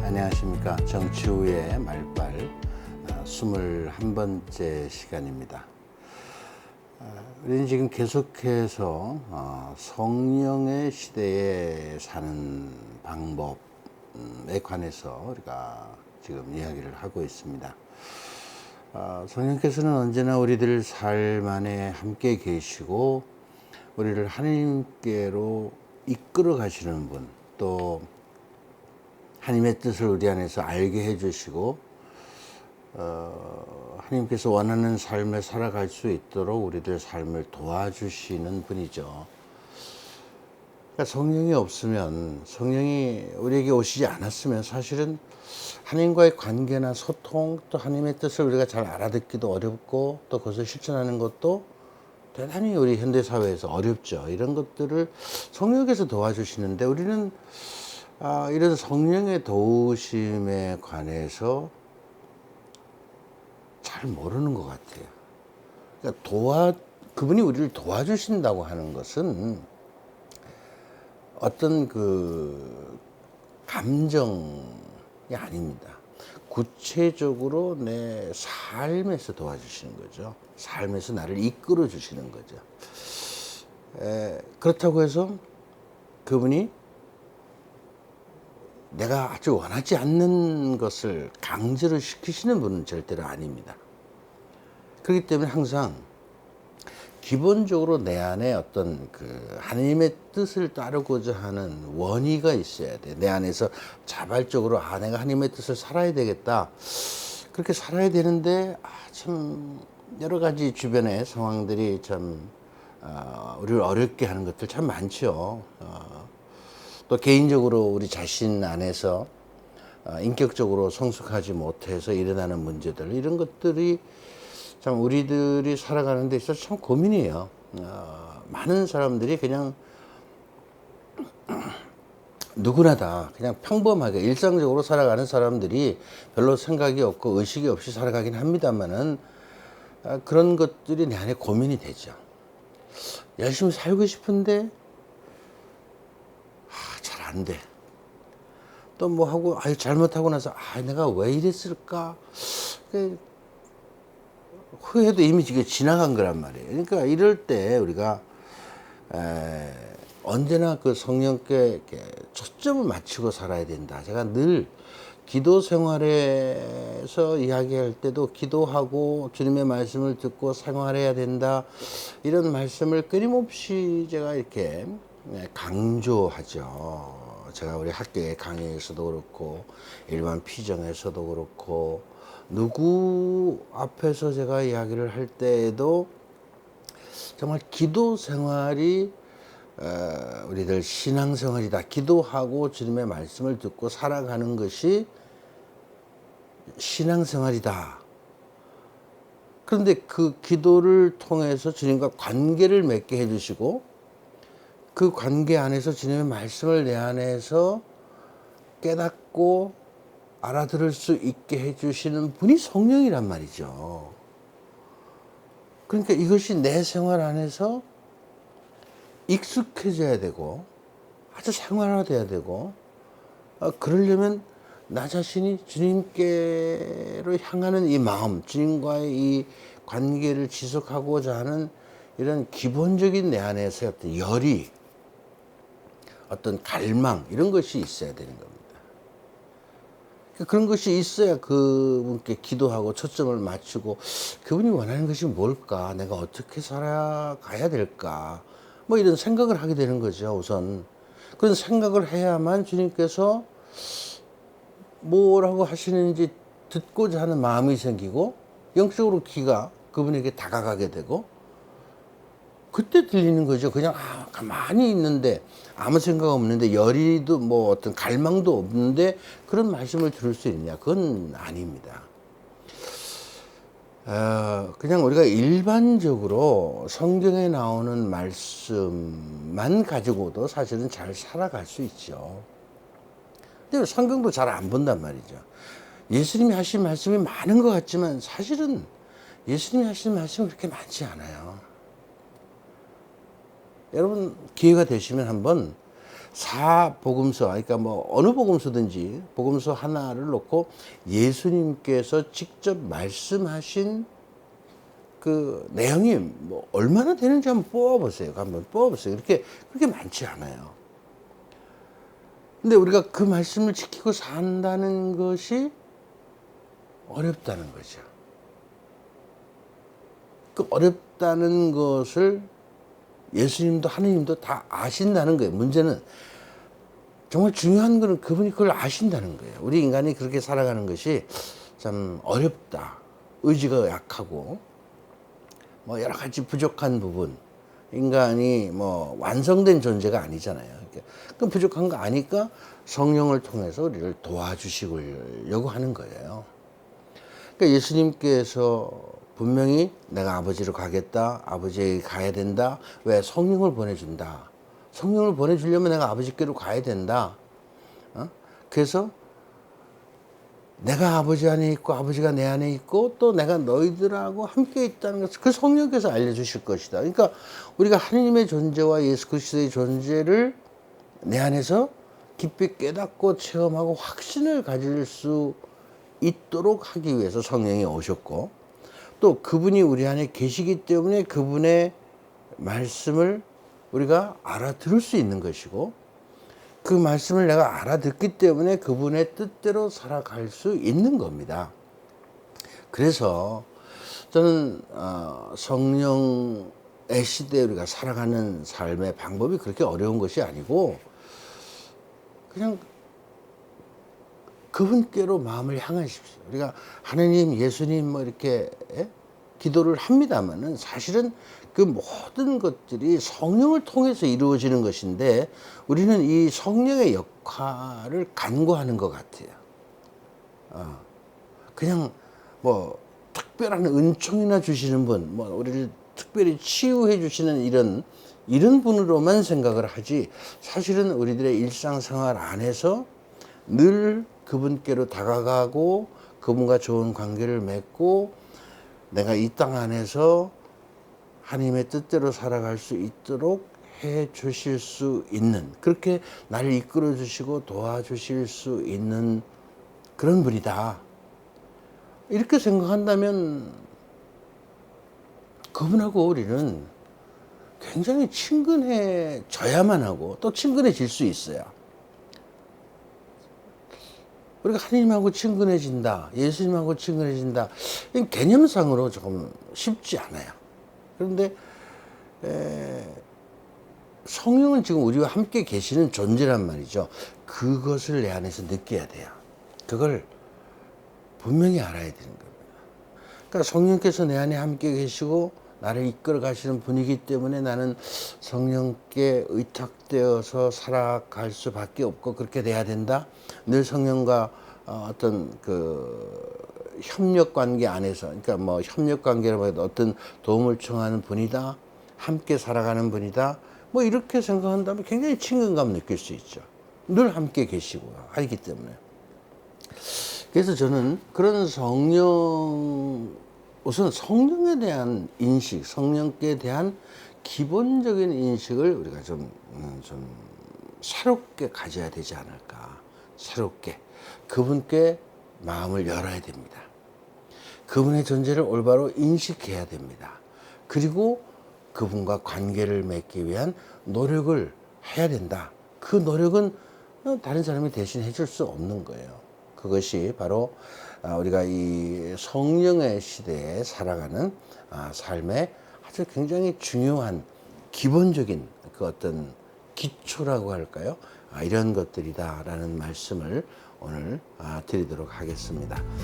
안녕하십니까. 정치후의 말발 21번째 시간입니다. 우리는 지금 계속해서 성령의 시대에 사는 방법에 관해서 우리가 지금 이야기를 하고 있습니다. 성령께서는 언제나 우리들 삶 안에 함께 계시고 우리를 하나님께로 이끌어 가시는 분, 또 하나님의 뜻을 우리 안에서 알게 해주시고 하나님께서 원하는 삶을 살아갈 수 있도록 우리들 삶을 도와주시는 분이죠. 그러니까 성령이 없으면, 성령이 우리에게 오시지 않았으면 사실은 하나님과의 관계나 소통, 또 하나님의 뜻을 우리가 잘 알아듣기도 어렵고 또 그것을 실천하는 것도 대단히 우리 현대사회에서 어렵죠. 이런 것들을 성령께서 도와주시는데 우리는 이런 성령의 도우심에 관해서 잘 모르는 것 같아요. 그러니까 그분이 우리를 도와주신다고 하는 것은 어떤 그 감정이 아닙니다. 구체적으로 내 삶에서 도와주시는 거죠. 삶에서 나를 이끌어 주시는 거죠. 그렇다고 해서 그분이 내가 아주 원하지 않는 것을 강제로 시키시는 분은 절대로 아닙니다. 그렇기 때문에 항상 기본적으로 내 안에 어떤 그 하나님의 뜻을 따르고자 하는 원의가 있어야 돼. 내 안에서 자발적으로 내가 하나님의 뜻을 살아야 되겠다. 그렇게 살아야 되는데 참 여러 가지 주변의 상황들이 참 우리를 어렵게 하는 것들 참 많죠. 또 개인적으로 우리 자신 안에서 인격적으로 성숙하지 못해서 일어나는 문제들, 이런 것들이 참 우리들이 살아가는 데 있어서 참 고민이에요. 많은 사람들이 그냥 누구나 다 그냥 평범하게 일상적으로 살아가는 사람들이 별로 생각이 없고 의식이 없이 살아가긴 합니다만은 그런 것들이 내 안에 고민이 되죠. 열심히 살고 싶은데 잘 안 돼. 또 뭐 하고 잘못하고 나서 내가 왜 이랬을까? 후회도 이미 지금 지나간 거란 말이에요. 그러니까 이럴 때 우리가 언제나 그 성령께 초점을 맞추고 살아야 된다. 제가 늘 기도 생활에서 이야기할 때도 기도하고 주님의 말씀을 듣고 생활해야 된다. 이런 말씀을 끊임없이 제가 이렇게 강조하죠. 제가 우리 학교의 강의에서도 그렇고 일반 피정에서도 그렇고 누구 앞에서 제가 이야기를 할 때에도 정말 기도 생활이 우리들 신앙생활이다. 기도하고 주님의 말씀을 듣고 살아가는 것이 신앙생활이다. 그런데 그 기도를 통해서 주님과 관계를 맺게 해주시고 그 관계 안에서 주님의 말씀을 내 안에서 깨닫고 알아들을 수 있게 해주시는 분이 성령이란 말이죠. 그러니까 이것이 내 생활 안에서 익숙해져야 되고 아주 생활화돼야 되고 그러려면 나 자신이 주님께로 향하는 이 마음, 주님과의 이 관계를 지속하고자 하는 이런 기본적인 내 안에서 어떤 열이, 어떤 갈망, 이런 것이 있어야 되는 겁니다. 그런 것이 있어야 그분께 기도하고 초점을 맞추고 그분이 원하는 것이 뭘까? 내가 어떻게 살아가야 될까? 뭐 이런 생각을 하게 되는 거죠, 우선. 그런 생각을 해야만 주님께서 뭐라고 하시는지 듣고자 하는 마음이 생기고 영적으로 귀가 그분에게 다가가게 되고 그때 들리는 거죠. 그냥 가만히 있는데 아무 생각 없는데 열의도 뭐 어떤 갈망도 없는데 그런 말씀을 들을 수 있느냐? 그건 아닙니다. 그냥 우리가 일반적으로 성경에 나오는 말씀만 가지고도 사실은 잘 살아갈 수 있죠. 근데 성경도 잘 안 본단 말이죠. 예수님이 하신 말씀이 많은 것 같지만 사실은 예수님이 하신 말씀은 그렇게 많지 않아요. 여러분 기회가 되시면 한번 4복음서, 그러니까 뭐 어느 복음서든지 복음서 하나를 놓고 예수님께서 직접 말씀하신 그 내용이 뭐 얼마나 되는지 한번 뽑아보세요. 한번 뽑아보세요. 그렇게 많지 않아요. 근데 우리가 그 말씀을 지키고 산다는 것이 어렵다는 거죠. 그 어렵다는 것을 예수님도 하느님도 다 아신다는 거예요. 문제는 정말 중요한 거는 그분이 그걸 아신다는 거예요. 우리 인간이 그렇게 살아가는 것이 참 어렵다. 의지가 약하고 뭐 여러 가지 부족한 부분. 인간이 뭐 완성된 존재가 아니잖아요. 그 부족한 거 아니까 성령을 통해서 우리를 도와주시려고 하는 거예요. 그러니까 예수님께서 분명히 내가 아버지로 가겠다. 아버지에게 가야 된다. 왜? 성령을 보내준다. 성령을 보내주려면 내가 아버지께로 가야 된다. 그래서 내가 아버지 안에 있고 아버지가 내 안에 있고 또 내가 너희들하고 함께 있다는 것을 그 성령께서 알려주실 것이다. 그러니까 우리가 하느님의 존재와 예수 그리스도의 존재를 내 안에서 깊이 깨닫고 체험하고 확신을 가질 수 있도록 하기 위해서 성령이 오셨고, 또 그분이 우리 안에 계시기 때문에 그분의 말씀을 우리가 알아들을 수 있는 것이고, 그 말씀을 내가 알아듣기 때문에 그분의 뜻대로 살아갈 수 있는 겁니다. 그래서 저는 성령의 시대에 우리가 살아가는 삶의 방법이 그렇게 어려운 것이 아니고 그냥 그분께로 마음을 향하십시오. 우리가 하느님, 예수님 뭐 이렇게 기도를 합니다만은 사실은 그 모든 것들이 성령을 통해서 이루어지는 것인데 우리는 이 성령의 역할을 간구하는 것 같아요. 그냥 뭐 특별한 은총이나 주시는 분, 뭐 우리를 특별히 치유해 주시는 이런 분으로만 생각을 하지, 사실은 우리들의 일상생활 안에서 늘 그분께로 다가가고 그분과 좋은 관계를 맺고 내가 이 땅 안에서 하나님의 뜻대로 살아갈 수 있도록 해 주실 수 있는, 그렇게 나를 이끌어 주시고 도와주실 수 있는 그런 분이다. 이렇게 생각한다면 그분하고 우리는 굉장히 친근해져야만 하고 또 친근해질 수 있어요. 우리가 하나님하고 친근해진다, 예수님하고 친근해진다, 개념상으로 조금 쉽지 않아요. 그런데 성령은 지금 우리와 함께 계시는 존재란 말이죠. 그것을 내 안에서 느껴야 돼요. 그걸 분명히 알아야 되는 겁니다. 그러니까 성령께서 내 안에 함께 계시고 나를 이끌어 가시는 분이기 때문에 나는 성령께 의탁되어서 살아갈 수밖에 없고 그렇게 돼야 된다. 늘 성령과 어떤 그 협력 관계 안에서, 그러니까 뭐 협력 관계라고 해도 어떤 도움을 청하는 분이다, 함께 살아가는 분이다, 뭐 이렇게 생각한다면 굉장히 친근감 느낄 수 있죠. 늘 함께 계시고 하기 때문에. 그래서 저는 그런 우선 성령에 대한 인식, 성령께 대한 기본적인 인식을 우리가 좀 새롭게 가져야 되지 않을까. 새롭게 그분께 마음을 열어야 됩니다. 그분의 존재를 올바로 인식해야 됩니다. 그리고 그분과 관계를 맺기 위한 노력을 해야 된다. 그 노력은 다른 사람이 대신 해줄 수 없는 거예요. 그것이 바로 우리가 이 성령의 시대에 살아가는 삶의 아주 굉장히 중요한 기본적인 그 어떤 기초라고 할까요? 이런 것들이다라는 말씀을 오늘 드리도록 하겠습니다.